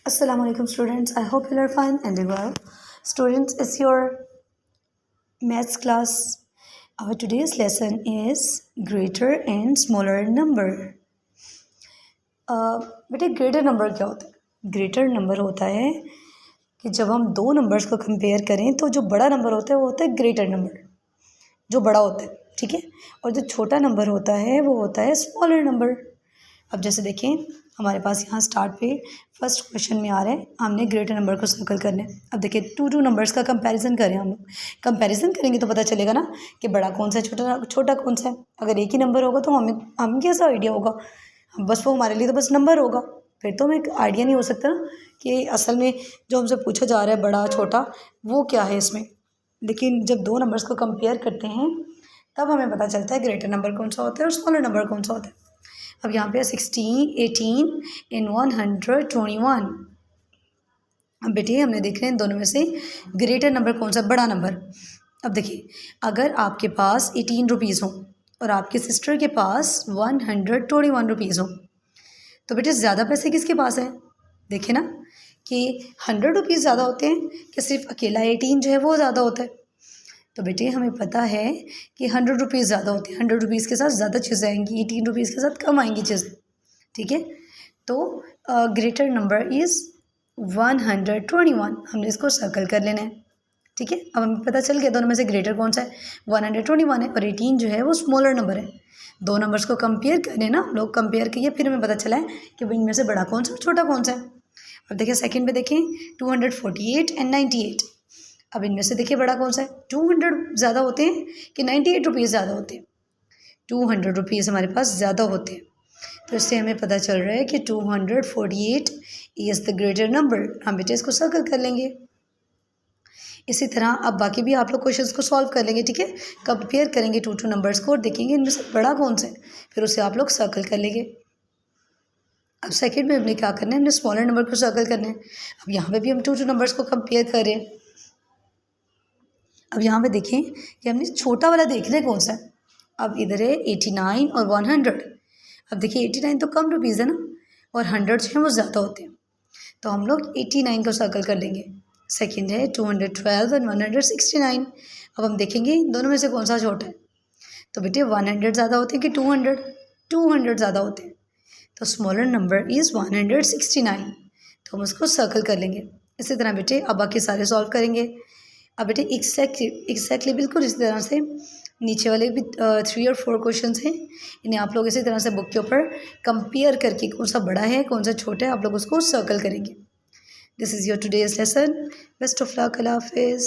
Assalamu alaikum students. I hope you are fine and doing well. Students, it's your maths class. Our today's lesson is greater and smaller number. बेटे greater number क्या होता है? Greater number होता है कि जब हम दो नंबर्स को कंपेयर करें तो जो बड़ा नंबर होता है वो होता है ग्रेटर नंबर, जो बड़ा होता है, ठीक है। और जो छोटा नंबर होता है वो होता है स्मॉलर नंबर। अब जैसे देखें हमारे पास यहाँ स्टार्ट पे फर्स्ट क्वेश्चन में आ रहा है, हमने ग्रेटर नंबर को सर्कल करना है। अब देखिए टू नंबर्स का कंपैरिजन करें, हम लोग कंपैरिजन करेंगे तो पता चलेगा ना कि बड़ा कौन सा है, छोटा कौन सा है। अगर एक ही नंबर होगा तो हमें कैसा आइडिया होगा, बस वो हमारे लिए तो बस नंबर होगा, फिर तो हमें आइडिया नहीं हो सकता ना कि असल में जो हमसे पूछा जा रहा है बड़ा छोटा वो क्या है इसमें। लेकिन जब दो नंबर्स को कंपेयर करते हैं तब हमें पता चलता है ग्रेटर नंबर कौन सा होता है और स्मॉलर नंबर कौन सा होता है। अब यहाँ पे 16, 18 एंड 121। अब बेटे हमने देख रहे हैं दोनों में से ग्रेटर नंबर कौन सा, बड़ा नंबर। अब देखिए अगर आपके पास 18 रुपीज़ हो और आपकी सिस्टर के पास 121 रुपीज़ हो तो बेटे ज़्यादा पैसे किसके पास हैं? देखिए ना कि 100 रुपीज़ ज़्यादा होते हैं कि सिर्फ अकेला 18 जो है वो ज़्यादा होता है। तो बेटे हमें पता है कि 100 रुपीज़ ज़्यादा होती है, 100 रुपीज़ के साथ ज़्यादा चीज़ें आएंगी, 18 रुपीज़ के साथ कम आएंगी चीज़ें, ठीक है। तो ग्रेटर नंबर इज़ 121, हमने इसको सर्कल कर लेना है, ठीक है। अब हमें पता चल गया दोनों में से ग्रेटर कौन सा है, 121 है, और 18 जो है वो स्मॉलर नंबर है। दो नंबर्स को कंपेयर करें ना हम लोग, कंपेयर किए फिर हमें पता चला है कि इनमें से बड़ा कौन सा और छोटा कौन सा है। अब देखिए सेकंड पे देखें 248 एंड 98। अब इनमें से देखिए बड़ा कौन सा है, 200 ज़्यादा होते हैं कि 98 रुपीज़ ज़्यादा होते हैं? 200 रुपीज़ हमारे पास ज़्यादा होते हैं, तो इससे हमें पता चल रहा है कि 248 इज़ द ग्रेटर नंबर। हम बेटे इसको सर्कल कर लेंगे। इसी तरह अब बाकी भी आप लोग क्वेश्चंस को सॉल्व कर लेंगे, ठीक है। कंपेयर करेंगे टू नंबर्स को और देखेंगे इनमें से बड़ा कौन सा है, फिर उसे आप लोग सर्कल कर लेंगे। अब सेकंड में हमने क्या करना है, हमने स्मॉलर नंबर को सर्कल करना है। अब यहाँ पे भी हम टू नंबर्स को कंपेयर कर रहे हैं। अब यहाँ पे देखें कि हमने छोटा वाला देखना है कौन सा है। अब इधर है 89 और 100। अब देखिए 89 तो कम रुपीज़ है ना, और 100 जो है वो ज़्यादा होते हैं, तो हम लोग 89 को सर्कल कर लेंगे। सेकंड है 212 एंड 169। अब हम देखेंगे दोनों में से कौन सा छोटा है, तो बेटे 100 ज़्यादा होते हैं कि 200 ज़्यादा होते हैं, तो स्मॉलर नंबर इज़ 169, तो हम उसको सर्कल कर लेंगे। इसी तरह बेटे अब बाकी सारे सॉल्व करेंगे। अब बेटे एग्जैक्टली बिल्कुल इसी तरह से नीचे वाले भी 3 और 4 क्वेश्चंस हैं, इन्हें आप लोग इसी तरह से बुक के ऊपर कंपेयर करके कौन सा बड़ा है कौन सा छोटा है आप लोग उसको सर्कल करेंगे। This is your today's lesson. Best of luck. Allah हाफिज़।